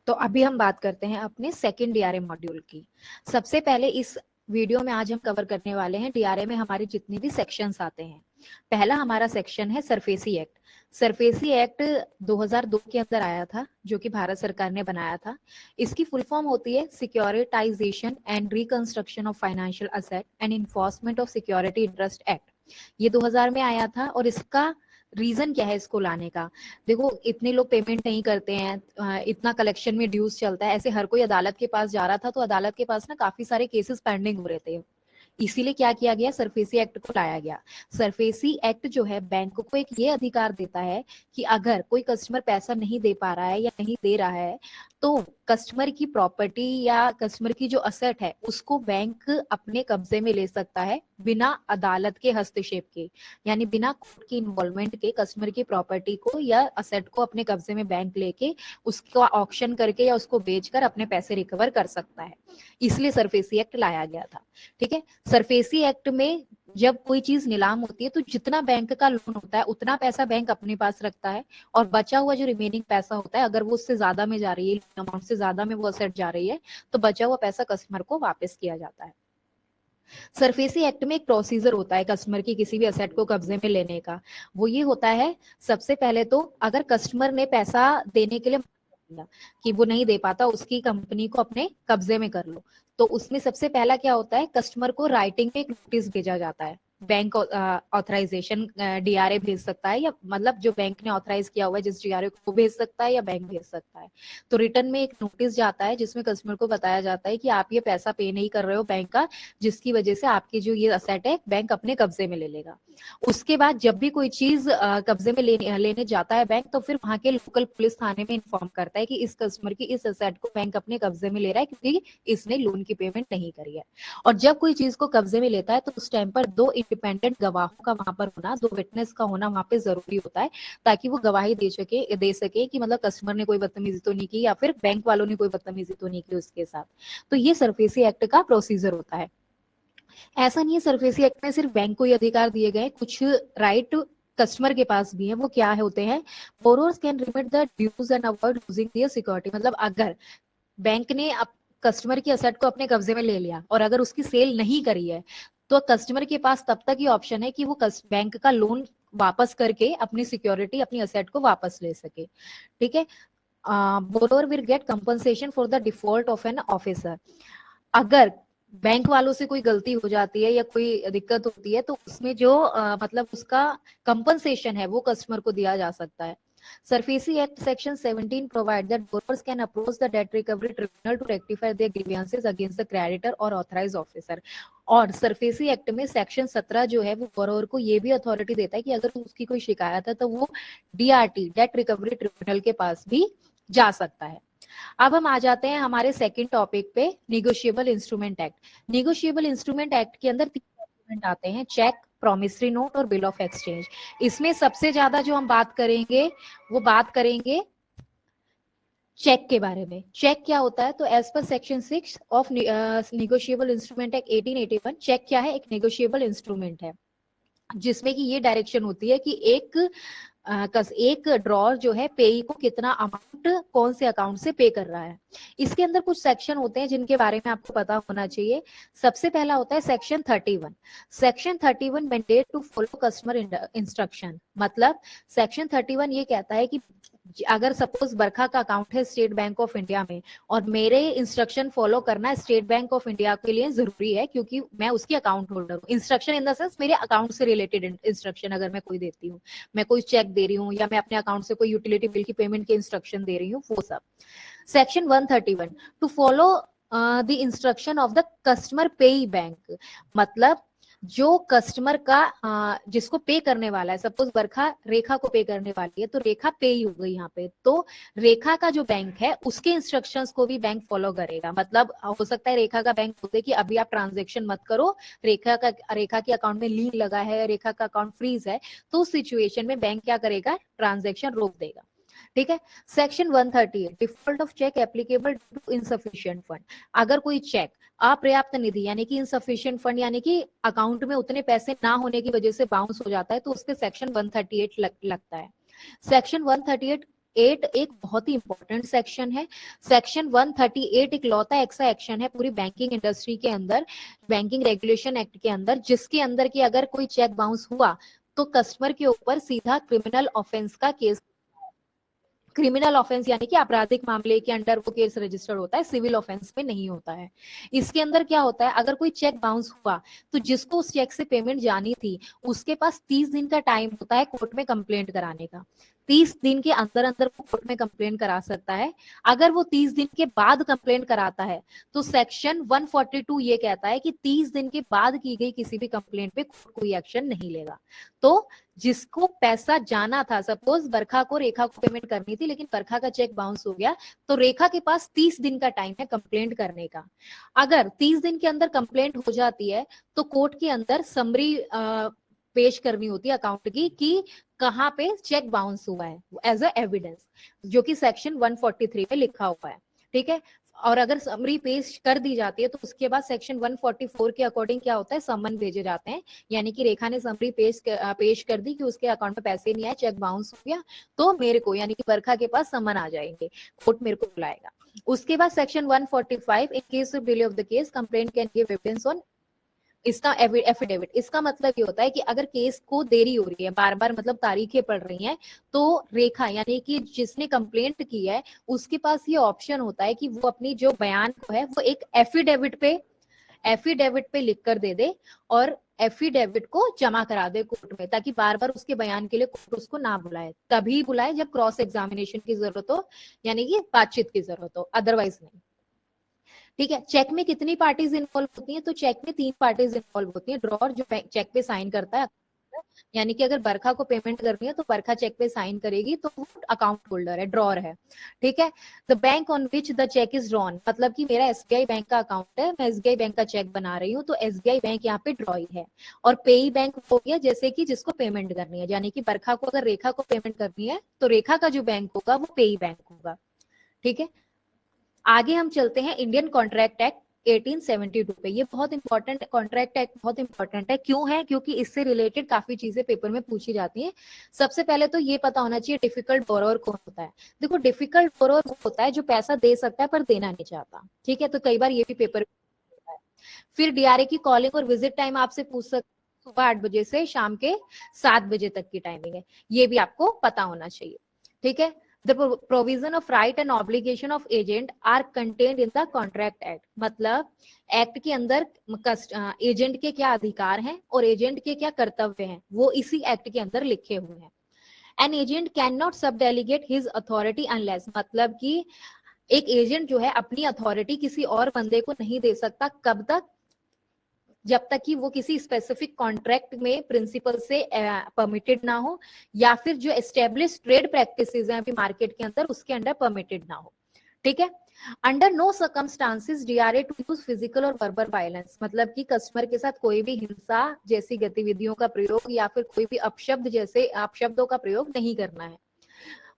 तो अभी हम बात करते हैं अपने सेकंड डीआरए मॉड्यूल की। सबसे पहले इस वीडियो में आज हम कवर करने वाले हैं डीआरए में हमारे जितने भी सेक्शंस आते हैं। पहला हमारा सेक्शन है सरफेसी एक्ट। सरफेसी एक्ट 2002 के अंदर आया था, जो कि भारत सरकार ने बनाया था। इसकी फुल फॉर्म होती है securitisation and reconstruction of financial asset and enforcement of security interest act. ये 2000 में आया था और इसका रीजन क्या है इसको लाने का? देखो, इतने लोग पेमेंट नहीं करते हैं, इतना कलेक्शन में ड्यूज चलता है, ऐसे हर कोई अदालत के पास जा रहा था, तो अदालत के पास ना काफी सारे केसेस पेंडिंग हो रहे थे। इसीलिए क्या किया गया, सरफेसी एक्ट को लाया गया। सरफेसी एक्ट जो है बैंक को एक ये अधिकार देता है कि अगर कोई कस्टमर पैसा नहीं दे पा रहा है या नहीं दे रहा है, तो कस्टमर की प्रॉपर्टी या कस्टमर की जो असेट है उसको बैंक अपने कब्जे में ले सकता है बिना अदालत के हस्तक्षेप के, यानी बिना कोर्ट की इन्वॉल्वमेंट के कस्टमर की प्रॉपर्टी को या असेट को अपने कब्जे में बैंक लेके उसका ऑक्शन करके या उसको बेचकर अपने पैसे रिकवर कर सकता है। इसलिए सरफेसी एक्ट लाया गया था। ठीक है। सरफेसी एक्ट में जब कोई चीज नीलाम होती है तो जितना बैंक का लोन होता है उतना पैसा बैंक अपने पास रखता है, और बचा हुआ जो रिमेनिंग पैसा होता है, अगर वो उससे ज्यादा में जा रही है, अमाउंट से ज्यादा में वो असेट जा रही है, तो बचा हुआ पैसा कस्टमर को वापस किया जाता है। सरफेसी एक्ट में एक प्रोसीजर होता है कस्टमर की किसी भी असेट को कब्जे में लेने का। वो ये होता है, सबसे पहले तो अगर कस्टमर ने पैसा देने के लिए कि वो नहीं दे पाता, उसकी कंपनी को अपने कब्जे में कर लो, तो उसमें सबसे पहला क्या होता है, कस्टमर को राइटिंग में एक नोटिस भेजा जाता है। बैंक ऑथराइजेशन डीआरए भेज सकता है, या मतलब जो बैंक ने ऑथराइज किया हुआ है जिस डीआरए को, वो भेज सकता है या बैंक भेज सकता है। तो रिटर्न में एक नोटिस जाता है जिसमें कस्टमर को बताया जाता है कि आप ये पैसा पे नहीं कर रहे हो बैंक का, जिसकी वजह से आपकी जो ये असेट है बैंक अपने कब्जे में ले लेगा। उसके बाद जब भी कोई चीज कब्जे में लेने जाता है बैंक, तो फिर वहां के लोकल पुलिस थाने में इन्फॉर्म करता है कि इस कस्टमर की इस असेट को बैंक अपने कब्जे में ले रहा है क्योंकि इसने लोन की पेमेंट नहीं करी है। और जब कोई चीज को कब्जे में लेता है तो उस टाइम पर दो इंडिपेंडेंट गवाहों का वहां पर होना, दो विटनेस का होना वहां पे जरूरी होता है, ताकि वो गवाही दे सके कि मतलब कस्टमर ने कोई बदतमीजी तो नहीं की या फिर बैंक वालों ने कोई बदतमीजी तो नहीं की उसके साथ। तो ये सरफेसी एक्ट का प्रोसीजर होता है। ऐसा नहीं है सरफेसी एक्ट में सिर्फ बैंक को ही अधिकार दिए गए, कुछ राइट कस्टमर के पास भी है। वो क्या है होते हैं, borrowers can remit the dues and avoid losing their security. मतलब अगर बैंक ने कस्टमर की असेट को अपने कब्जे में ले लिया और अगर उसकी सेल नहीं करी है, तो कस्टमर के पास तब तक ये ऑप्शन है कि वो बैंक का लोन वापस करके अपनी सिक्योरिटी, अपनी असेट को वापस ले सके। ठीक है। Borrower will get compensation for the default of an officer. अगर बैंक वालों से कोई गलती हो जाती है या कोई दिक्कत होती है, तो उसमें जो मतलब उसका कंपनसेशन है वो कस्टमर को दिया जा सकता है। SARFAESI act section 17 provide that borrowers can approach the debt recovery tribunal to rectify their grievances against the creditor और ऑथराइज्ड ऑफिसर। और सरफेसी एक्ट में सेक्शन 17 जो है वो बोरोअर को ये भी अथॉरिटी देता है कि अगर उसकी कोई शिकायत है तो वो डीआरटी, डेट रिकवरी ट्रिब्यूनल के पास भी जा सकता है। अब हम आ जाते हैं हमारे सेकंड टॉपिक पे, negotiable instrument act. Negotiable instrument act के अंदर 3 डॉक्यूमेंट आते हैं, चेक, प्रॉमिसरी नोट और बिल ऑफ एक्सचेंज। इसमें सबसे ज्यादा जो हम बात करेंगे वो बात करेंगे चेक के बारे में। चेक क्या होता है, तो as per section 6 of negotiable instrument act 1881, cheque क्या है, एक निगोशिएबल इंस्ट्रूमेंट है जिसमें कि ये डायरेक्शन होती है कि एक ड्रॉर जो है पेई को कितना अमाउंट कौन से अकाउंट से पे कर रहा है। इसके अंदर कुछ सेक्शन होते हैं जिनके बारे में आपको पता होना चाहिए। सबसे पहला होता है section 31। Section 31 mandate to follow customer instruction. मतलब सेक्शन 31 ये कहता है कि अगर सपोज बरखा का अकाउंट है स्टेट बैंक ऑफ इंडिया में और मेरे इंस्ट्रक्शन फॉलो करना स्टेट बैंक ऑफ इंडिया के लिए जरूरी है क्योंकि मैं उसकी अकाउंट होल्डर हूँ। इंस्ट्रक्शन इन द सेंस मेरे अकाउंट से रिलेटेड इंस्ट्रक्शन अगर मैं कोई देती हूँ, मैं कोई चेक दे रही हूँ या मैं अपने अकाउंट से कोई यूटिलिटी बिल की पेमेंट के इंस्ट्रक्शन दे रही हूँ, वो सब। Section 131 to follow the instruction of the customer payee bank. मतलब जो कस्टमर का जिसको पे करने वाला है, सपोज बरखा रेखा को पे करने वाली है तो रेखा पे ही हो गई यहाँ पे, तो रेखा का जो बैंक है उसके इंस्ट्रक्शंस को भी बैंक फॉलो करेगा। मतलब हो सकता है रेखा का बैंक बोलते कि अभी आप ट्रांजेक्शन मत करो, रेखा के अकाउंट में लीन लगा है, रेखा का अकाउंट फ्रीज है, तो उस सिचुएशन में बैंक क्या करेगा, ट्रांजेक्शन रोक देगा। ठीक है। Section 138 default of cheque applicable to insufficient fund. अगर कोई चेक अपर्याप्त निधि यानी कि इनसफिशिएंट फंड यानी कि अकाउंट में उतने पैसे ना होने की वजह से बाउंस हो जाता है, तो उस पे सेक्शन 138 लगता है। सेक्शन 138 138 एक बहुत ही इंपॉर्टेंट सेक्शन है। सेक्शन 138 एक लौता ऐसा एक्शन है पूरी बैंकिंग इंडस्ट्री के अंदर, बैंकिंग रेगुलेशन एक्ट के अंदर, जिसके अंदर कि अगर कोई चेक बाउंस हुआ तो कस्टमर के ऊपर सीधा क्रिमिनल ऑफेंस का केस, क्रिमिनल ऑफेंस यानी कि आपराधिक मामले के अंडर वो केस रजिस्टर्ड होता है, सिविल ऑफेंस में नहीं होता है। इसके अंदर क्या होता है, अगर कोई चेक बाउंस हुआ तो जिसको उस चेक से पेमेंट जानी थी उसके पास 30 दिन का टाइम होता है कोर्ट में कंप्लेंट कराने का। 30 दिन के अंदर अंदर वो कोर्ट में कंप्लेंट करा सकता है। अगर वो 30 दिन के बाद कंप्लेंट कराता है तो सेक्शन 142 ये कहता है कि 30 दिन के बाद की गई किसी भी कंप्लेंट पे कोर्ट कोई एक्शन नहीं लेगा। तो जिसको पैसा जाना था, सपोज बरखा को रेखा को पेमेंट करनी थी लेकिन बरखा का चेक बाउंस हो गया, तो रेखा के पास 30 दिन का टाइम है कंप्लेंट करने का। अगर 30 दिन के अंदर कंप्लेंट हो जाती है तो कोर्ट के अंदर समरी पेश करनी होती है अकाउंट की कि कहाँ पे चेक बाउंस हुआ है एज अ एविडेंस, जो कि सेक्शन 143 में लिखा हुआ है। ठीक है, और अगर समरी पेश कर दी जाती है तो उसके बाद सेक्शन 144 के अकॉर्डिंग क्या होता है, समन भेजे जाते हैं। यानी कि रेखा ने समरी पेश कर दी कि उसके अकाउंट में पैसे नहीं आए, चेक बाउंस हो गया, तो मेरे को यानी कि बरखा के पास समन आ जाएंगे, कोर्ट मेरे को बुलाएगा। उसके बाद section 145, in case of delay of the case complaint can give evidence on, इसका एफिडेविट, इसका मतलब ये होता है कि अगर केस को देरी हो रही है, बार बार मतलब तारीखें पड़ रही हैं, तो रेखा यानी कि जिसने कंप्लेंट की है उसके पास ये ऑप्शन होता है कि वो अपनी जो बयान को है वो एक एफिडेविट पे लिख कर दे दे और एफिडेविट को जमा करा दे कोर्ट में, ताकि बार बार उसके बयान के लिए कोर्ट उसको ना बुलाए। तभी बुलाए जब क्रॉस एग्जामिनेशन की जरूरत हो, यानी कि बातचीत की जरूरत हो, अदरवाइज नहीं। ठीक है, चेक में कितनी पार्टीज इन्वॉल्व होती हैं, तो चेक में 3 पार्टीज इन्वॉल्व होती हैं। ड्रॉर जो चेक पे साइन करता है, यानी कि अगर बरखा को पेमेंट करनी है तो बरखा चेक पे साइन करेगी तो वो अकाउंट होल्डर है, ड्रॉर है। ठीक है, the bank on which the cheque is drawn, मतलब कि मेरा एसबीआई बैंक का अकाउंट है, मैं एसबीआई बैंक का चेक बना रही हूँ, तो एसबीआई बैंक यहाँ पे ड्रॉई है। और पेई बैंक हो गया जैसे कि जिसको पेमेंट करनी है, यानी कि बरखा को अगर रेखा को पेमेंट करनी है तो रेखा का जो बैंक होगा वो पेई बैंक होगा। ठीक है, आगे हम चलते हैं इंडियन कॉन्ट्रैक्ट एक्ट 1872 पे। ये बहुत इंपॉर्टेंट कॉन्ट्रैक्ट एक्ट, बहुत इंपॉर्टेंट है। क्यों है? क्योंकि इससे रिलेटेड काफी चीजें पेपर में पूछी जाती हैं। सबसे पहले तो ये पता होना चाहिए डिफिकल्ट बोरोअर कौन होता है। देखो, डिफिकल्ट बोरोअर वो होता है जो पैसा दे सकता है पर देना नहीं चाहता। ठीक है, तो कई बार ये भी पेपर में होता है। फिर डीआरए की कॉलिंग और विजिट टाइम आपसे पूछ सकते, सुबह 8 बजे से शाम के 7 बजे तक की टाइमिंग है, ये भी आपको पता होना चाहिए। ठीक है, the provision of right and obligation of agent are contained in the contract act, मतलब एक्ट के अंदर एजेंट के क्या अधिकार हैं और एजेंट के क्या कर्तव्य हैं वो इसी एक्ट के अंदर लिखे हुए हैं। एन एजेंट कैन नॉट सब डेलीगेट हिज अथॉरिटी अनलेस, मतलब कि एक एजेंट जो है अपनी अथॉरिटी किसी और बंदे को नहीं दे सकता, कब तक? जब तक कि वो किसी स्पेसिफिक कॉन्ट्रैक्ट में प्रिंसिपल से परमिटेड ना हो, या फिर जो एस्टेब्लिश ट्रेड प्रैक्टिसेस हैं अभी मार्केट के अंदर उसके अंडर परमिटेड ना हो। ठीक है, under no circumstances DRA to use physical और वर्बल वायलेंस, मतलब कि कस्टमर के साथ कोई भी हिंसा जैसी गतिविधियों का प्रयोग या फिर कोई भी अपशब्द जैसे अपशब्दों का प्रयोग नहीं करना है।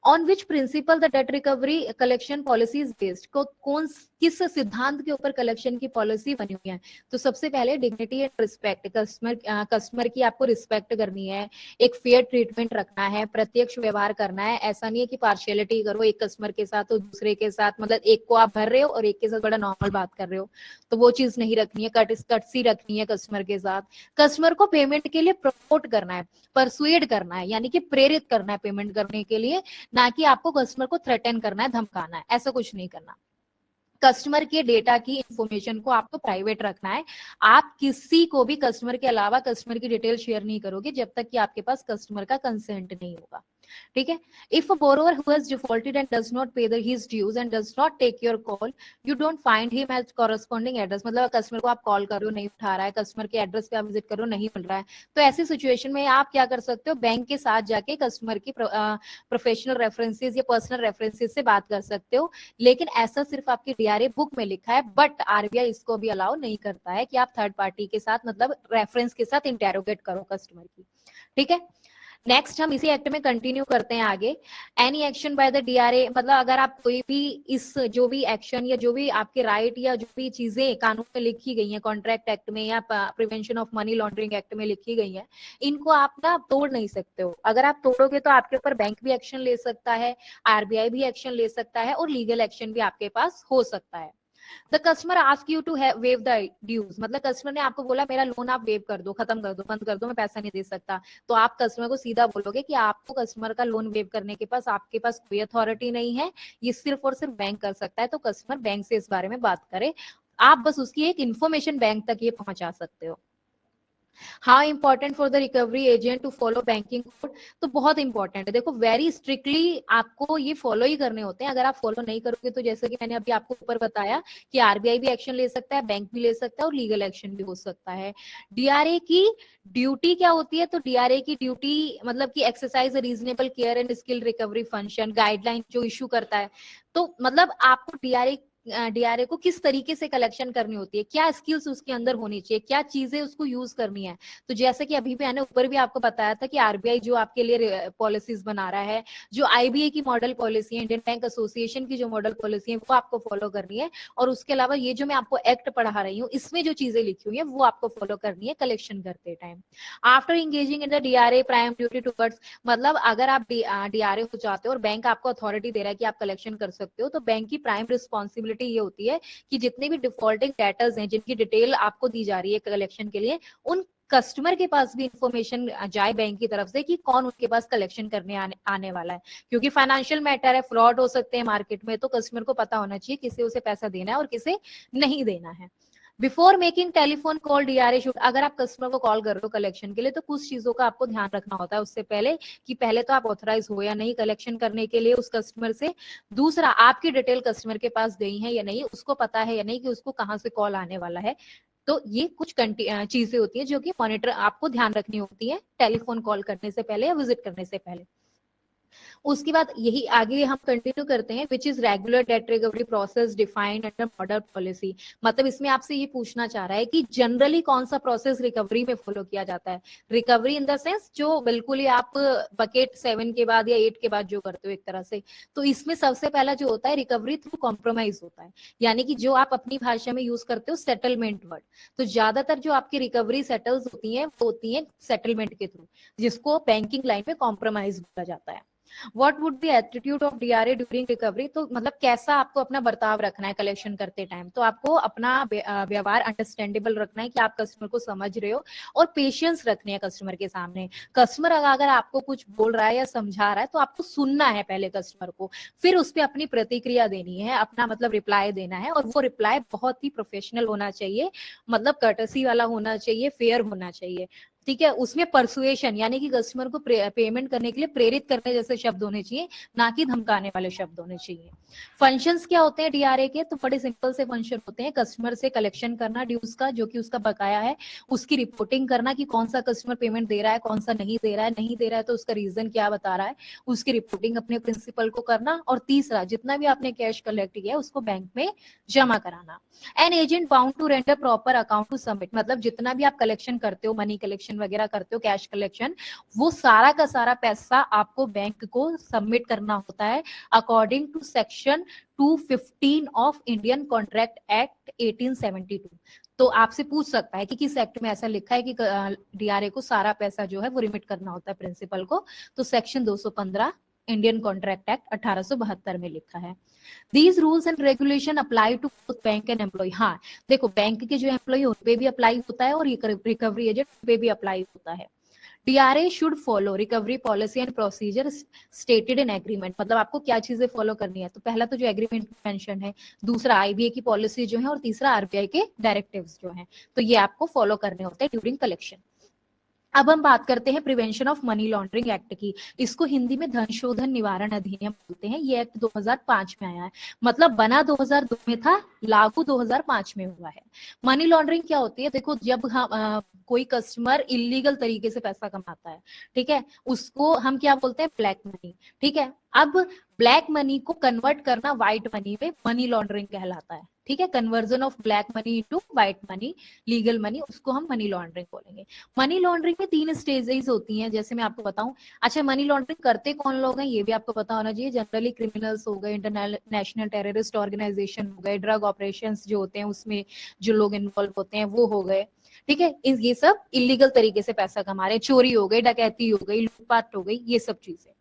On which principle the debt recovery collection policy is based, को कौन किस सिद्धांत के ऊपर कलेक्शन की पॉलिसी बनी हुई है? तो सबसे पहले डिग्निटी एंड रिस्पेक्ट, कस्टमर की आपको रिस्पेक्ट करनी है, एक फेयर ट्रीटमेंट रखना है, प्रत्यक्ष व्यवहार करना है। ऐसा नहीं है कि पार्शियलिटी करो एक कस्टमर के साथ तो दूसरे के साथ, मतलब एक को आप भर रहे हो और एक के साथ बड़ा नॉर्मल बात कर रहे हो, तो वो चीज नहीं रखनी है। कटसी रखनी है कस्टमर के साथ। कस्टमर को पेमेंट के लिए प्रमोट करना है, परसुएड करना है, यानी कि प्रेरित करना है पेमेंट करने के लिए, ना कि आपको कस्टमर को थ्रेटन करना है, धमकाना है, ऐसा कुछ नहीं करना। कस्टमर के डेटा की इंफॉर्मेशन को आपको प्राइवेट रखना है। आप किसी को भी कस्टमर के अलावा कस्टमर की डिटेल शेयर नहीं करोगे जब तक कि आपके पास कस्टमर का कंसेंट नहीं होगा। ठीक है, if a borrower who has defaulted and does not pay his dues and does not take your call, you don't find him at corresponding address, मतलब कस्टमर को आप कॉल कर रहे हो नहीं उठा रहा है, कस्टमर के एड्रेस पे आप विजिट करो नहीं मिल रहा है, तो ऐसी सिचुएशन में आप क्या कर सकते हो, बैंक के साथ जाके कस्टमर की प्रोफेशनल रेफरेंसेस या पर्सनल रेफरेंसेस से बात कर सकते हो। लेकिन ऐसा सिर्फ आपकी डीआरए बुक में लिखा है, बट आरबीआई इसको भी अलाउ नहीं करता है कि आप थर्ड पार्टी के साथ मतलब रेफरेंस के साथ इंटेरोगेट करो कस्टमर की। ठीक है, नेक्स्ट हम इसी एक्ट में कंटिन्यू करते हैं आगे। Any action by the DRA, मतलब अगर आप कोई भी इस जो भी एक्शन या जो भी आपके राइट या जो भी चीजें कानून में लिखी गई हैं, कॉन्ट्रैक्ट एक्ट में या prevention of money laundering act में लिखी गई हैं, इनको आप ना तोड़ नहीं सकते हो। अगर आप तोड़ोगे तो आपके ऊपर बैंक भी एक्शन ले सकता है, आरबीआई भी एक्शन ले सकता है और लीगल एक्शन भी आपके पास हो सकता है। The customer ask you to waive the dues, मतलब कस्टमर ने आपको बोला मेरा लोन आप वेव कर दो, खत्म कर दो, बंद कर दो, मैं पैसा नहीं दे सकता, तो आप कस्टमर को सीधा बोलोगे कि आपको कस्टमर का लोन वेव करने के पास आपके पास कोई अथॉरिटी नहीं है, ये सिर्फ और सिर्फ बैंक कर सकता है। तो कस्टमर बैंक से इस बारे में बात करे, आप बस उसकी एक इंफॉर्मेशन बैंक तक ये पहुंचा सकते हो। How important for the recovery agent to follow banking code, तो बहुत इंपॉर्टेंट है। देखो वेरी स्ट्रिक्टली आपको ये फॉलो ही करने होते हैं। अगर आप फॉलो नहीं करोगे तो जैसे कि मैंने अभी आपको ऊपर बताया कि आरबीआई भी एक्शन ले सकता है, बैंक भी ले सकता है और लीगल एक्शन भी हो सकता है। डीआरए की ड्यूटी क्या होती है, तो डीआरए की ड्यूटी मतलब कि exercise reasonable care and skill recovery function, guideline जो इशू करता है। तो मतलब आपको डीआरए को किस तरीके से कलेक्शन करनी होती है, क्या स्किल्स उसके अंदर होनी चाहिए, क्या चीजें उसको यूज करनी है। तो जैसे कि अभी भी मैंने ऊपर भी आपको बताया था कि आरबीआई जो आपके लिए पॉलिसीज बना रहा है, जो आईबीए की मॉडल पॉलिसी है, इंडियन बैंक एसोसिएशन की जो मॉडल पॉलिसी है, वो आपको फॉलो करनी है। और उसके अलावा ये जो मैं आपको एक्ट पढ़ा रही हूँ, इसमें जो चीजें लिखी हुई है वो आपको फॉलो करनी है कलेक्शन करते time. After engaging in the DRA prime duty towards, मतलब अगर आप डीआरए हो जाते हो और बैंक आपको अथॉरिटी दे रहा है कि आप कलेक्शन कर सकते हो, तो बैंक की प्राइम रिस्पॉन्सिबिलिटी ये होती है कि जितने भी डिफॉल्टिंग डेटर्स हैं, जिनकी डिटेल आपको दी जा रही है कलेक्शन के लिए, उन कस्टमर के पास भी इंफॉर्मेशन जाए बैंक की तरफ से कि कौन उनके पास कलेक्शन करने आने वाला है। क्योंकि फाइनेंशियल मैटर है, फ्रॉड हो सकते हैं मार्केट में, तो कस्टमर को पता होना चाहिए किसे उसे पैसा देना है और किसे नहीं देना है। Before making telephone call DRA should, अगर आप कस्टमर को कॉल कर रहे हो कलेक्शन के लिए, तो कुछ चीजों का आपको ध्यान रखना होता है उससे पहले, कि पहले तो आप ऑथराइज हो या नहीं कलेक्शन करने के लिए उस कस्टमर से। दूसरा, आपकी डिटेल कस्टमर के पास गई है या नहीं, उसको पता है या नहीं कि उसको कहाँ से कॉल आने वाला है। तो ये कुछ चीजें होती है जो कि मॉनिटर आपको ध्यान रखनी होती है टेलीफोन कॉल करने से पहले या विजिट करने से पहले। उसके बाद यही आगे हम कंटिन्यू करते हैं, which is regular date recovery process defined under model policy. मतलब इसमें आपसे ये पूछना चाह रहा है कि जनरली कौन सा प्रोसेस रिकवरी में फॉलो किया जाता है। रिकवरी इन द सेंस जो बिल्कुल ही आप बकेट 7 के बाद या 8 के बाद जो करते हो एक तरह से, तो इसमें सबसे पहला जो होता है रिकवरी थ्रू कॉम्प्रोमाइज होता है, यानी कि जो आप अपनी भाषा में यूज करते हो सेटलमेंट वर्ड। तो ज्यादातर जो आपकी रिकवरी सेटल्स होती है वो होती है सेटलमेंट के थ्रू, जिसको बैंकिंग लाइन में कॉम्प्रोमाइज बोला जाता है। What would be attitude of DRA during recovery, तो मतलब कैसा आपको अपना बर्ताव रखना है कलेक्शन करते टाइम। तो आपको अपना व्यवहार अंडरस्टैंडेबल रखना है कि आप कस्टमर को समझ रहे हो, और पेशेंस रखनी है कस्टमर के सामने। कस्टमर अगर आपको कुछ बोल रहा है या समझा रहा है तो आपको सुनना है पहले कस्टमर को, फिर उस पर अपनी प्रतिक्रिया देनी है, अपना मतलब रिप्लाई देना है। और वो रिप्लाई बहुत ही प्रोफेशनल होना चाहिए, मतलब कर्टसी वाला होना चाहिए, फेयर होना चाहिए। ठीक है, उसमें परसुएशन यानी कि कस्टमर को पेमेंट करने के लिए प्रेरित करने जैसे शब्द होने चाहिए, ना कि धमकाने वाले शब्द होने चाहिए। फंक्शंस क्या होते हैं डीआरए के, तो बड़े सिंपल से फंक्शन होते हैं। कस्टमर से कलेक्शन करना ड्यूज का, जो कि उसका बकाया है, उसकी रिपोर्टिंग करना कि कौन सा कस्टमर पेमेंट दे रहा है, कौन सा नहीं दे रहा है, नहीं दे रहा है तो उसका रीजन क्या बता रहा है, उसकी रिपोर्टिंग अपने प्रिंसिपल को करना। और तीसरा, जितना भी आपने कैश कलेक्ट किया है उसको बैंक में जमा कराना। An agent bound to render proper account to submit, मतलब जितना भी आप कलेक्शन करते हो, मनी कलेक्शन वगैरह करते हो, कैश कलेक्शन, वो सारा का सारा पैसा आपको बैंक को सबमिट करना होता है according to section 215 of Indian contract act 1872। तो आपसे पूछ सकता है कि किस एक्ट में ऐसा लिखा है कि डीआरए को सारा पैसा जो है वो रिमिट करना होता है प्रिंसिपल को। तो सेक्शन 215 इंडियन कॉन्ट्रैक्ट एक्ट 1872 में लिखा है। These rules and regulation apply to both bank and employ. हाँ देखो, बैंक के जो एम्प्लॉय उन पे भी अप्लाई होता है और रिकवरी एजेंट पे भी अप्लाई होता है। DRA should follow recovery policy and procedure stated in agreement, मतलब आपको क्या चीजें फॉलो करनी है। तो पहला तो जो एग्रीमेंट मेंशन है, दूसरा आईबीए की पॉलिसी जो है, और तीसरा आरबीआई के डायरेक्टिव्स जो है, तो ये आपको फॉलो करने होते हैं ड्यूरिंग कलेक्शन। अब हम बात करते हैं prevention of money laundering act की। इसको हिंदी में धन शोधन निवारण अधिनियम बोलते हैं। ये एक्ट 2005 में आया है, मतलब बना 2002 में था, लागू 2005 में हुआ है। मनी लॉन्ड्रिंग क्या होती है, देखो जब हम कोई कस्टमर इलीगल तरीके से पैसा कमाता है, ठीक है, उसको हम क्या बोलते हैं, ब्लैक मनी। ठीक है, अब ब्लैक मनी को कन्वर्ट करना व्हाइट मनी में मनी लॉन्ड्रिंग कहलाता है। ठीक है, conversion of black money into white money, legal money, उसको हम मनी लॉन्ड्रिंग बोलेंगे। मनी लॉन्ड्रिंग में 3 स्टेजेस होती हैं, जैसे मैं आपको बताऊं। अच्छा, मनी लॉन्ड्रिंग करते कौन लोग हैं ये भी आपको पता होना चाहिए। जनरली क्रिमिनल्स हो गए, इंटरनेशनल टेररिस्ट ऑर्गेनाइजेशन हो गए, ड्रग ऑपरेशंस जो होते हैं उसमें जो लोग इन्वॉल्व होते हैं वो हो गए। ठीक है, ये सब इलीगल तरीके से पैसा कमा रहे, चोरी हो गई, डकैती हो गई, लूटपाट हो गई, ये सब चीजें।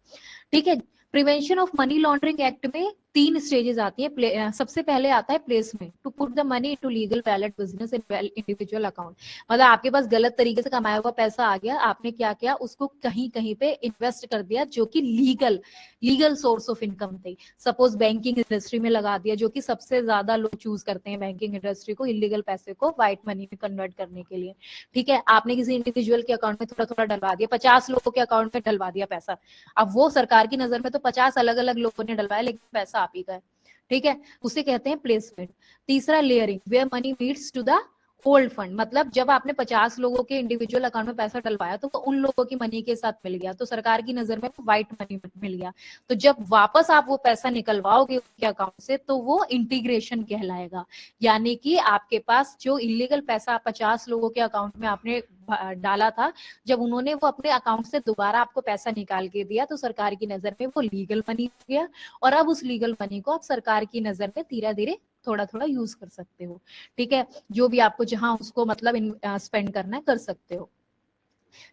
ठीक है, prevention of money laundering act में 3 स्टेजेस आती है। सबसे पहले आता है placement, to put the money into legal valid business in individual account. मतलब आपके पास गलत तरीके से कमाया हुआ पैसा आ गया, आपने क्या किया, उसको कहीं कहीं पे इन्वेस्ट कर दिया जो कि लीगल सोर्स ऑफ इनकम थे। सपोज बैंकिंग इंडस्ट्री में लगा दिया, जो कि सबसे ज्यादा लोग चूज करते हैं बैंकिंग इंडस्ट्री को, इलीगल पैसे को व्हाइट मनी में कन्वर्ट करने के लिए। ठीक है, आपने किसी इंडिविजुअल के अकाउंट में थोड़ा थोड़ा डलवा दिया, 50 लोगों के अकाउंट में डलवा दिया पैसा। अब वो सरकार की नजर में तो 50 अलग अलग लोगों ने डलवाया, लेकिन पैसा आप ही का है। ठीक है, उसे कहते हैं प्लेसमेंट। तीसरा layering, where money meets to the old fund, मतलब जब आपने 50 लोगों के इंडिविजुअल अकाउंट में पैसा डलवाया तो वो उन लोगों की मनी के साथ मिल गया, तो सरकार की नजर में व्हाइट मनी मिल गया। तो जब वापस आप वो पैसा निकलवाओगे उनके अकाउंट से तो वो इंटीग्रेशन कहलाएगा। यानी कि आपके पास जो इलीगल पैसा 50 लोगों के अकाउंट में आपने डाला था, जब उन्होंने वो अपने अकाउंट से दोबारा आपको पैसा निकाल के दिया तो सरकार की नजर में वो लीगल मनी हो गया। और अब उस लीगल मनी को आप सरकार की नजर में धीरे धीरे थोड़ा थोड़ा यूज कर सकते हो। ठीक है, जो भी आपको जहां उसको मतलब स्पेंड करना है कर सकते हो।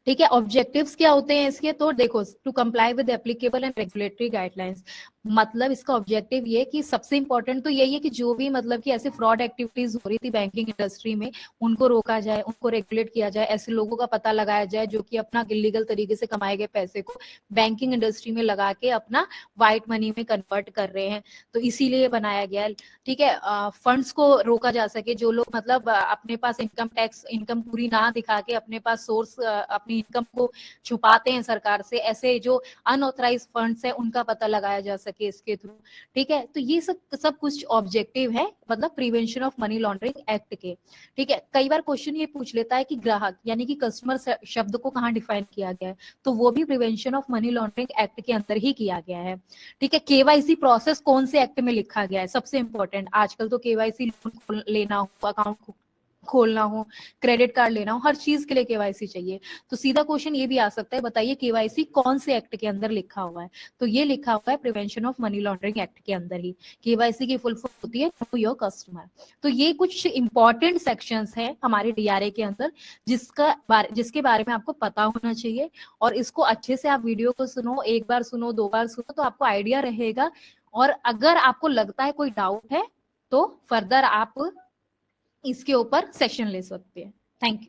ठीक है, ऑब्जेक्टिव्स क्या होते हैं इसके, तो देखो, to comply with applicable and regulatory guidelines. मतलब इसका ऑब्जेक्टिव ये कि सबसे इंपॉर्टेंट तो यही है कि जो भी मतलब कि ऐसे फ्रॉड एक्टिविटीज हो रही थी बैंकिंग इंडस्ट्री में, उनको रोका जाए, उनको रेगुलेट किया जाए, ऐसे लोगों का पता लगाया जाए जो कि अपना इलीगल तरीके से कमाए गए पैसे को बैंकिंग इंडस्ट्री में लगा के अपना व्हाइट मनी में कन्वर्ट कर रहे हैं, तो इसीलिए बनाया गया है। ठीक है, फंड्स को रोका जा सके, जो लोग मतलब अपने पास इनकम पूरी ना दिखा के अपने पास सोर्स अपनी इनकम को छुपाते हैं सरकार से, ऐसे जो अनऑथराइज फंड्स है उनका पता लगाया जा सके इसके थ्रू। ठीक है, तो ये सब कुछ ऑब्जेक्टिव है मतलब prevention of money laundering act के। ठीक है, कई बार क्वेश्चन ये पूछ लेता है कि ग्राहक यानी कि कस्टमर शब्द को कहाँ डिफाइन किया गया है, तो वो भी prevention of money laundering act के अंदर ही किया गया है। ठीक है, केवाईसी प्रोसेस कौन से एक्ट में लिखा गया है, सबसे इंपॉर्टेंट, आजकल तो केवाईसी लोन लेना हो, अकाउंट खोलना हो, क्रेडिट कार्ड लेना हो, हर चीज के लिए केवाईसी चाहिए। तो सीधा क्वेश्चन ये भी आ सकता है, बताइए केवाईसी कौन से एक्ट के अंदर लिखा हुआ है, तो ये लिखा हुआ है prevention of money laundering act के अंदर ही। केवाईसी की फुल फॉर्म होती है नो योर कस्टमर। तो ये कुछ इंपॉर्टेंट सेक्शंस है हमारे डीआरए के अंदर जिसके बारे में आपको पता होना चाहिए। और इसको अच्छे से आप वीडियो को सुनो, एक बार सुनो, 2 बार सुनो, तो आपको आइडिया रहेगा। और अगर आपको लगता है कोई डाउट है तो फर्दर आप इसके ऊपर सेशन ले सकते हैं। Thank you.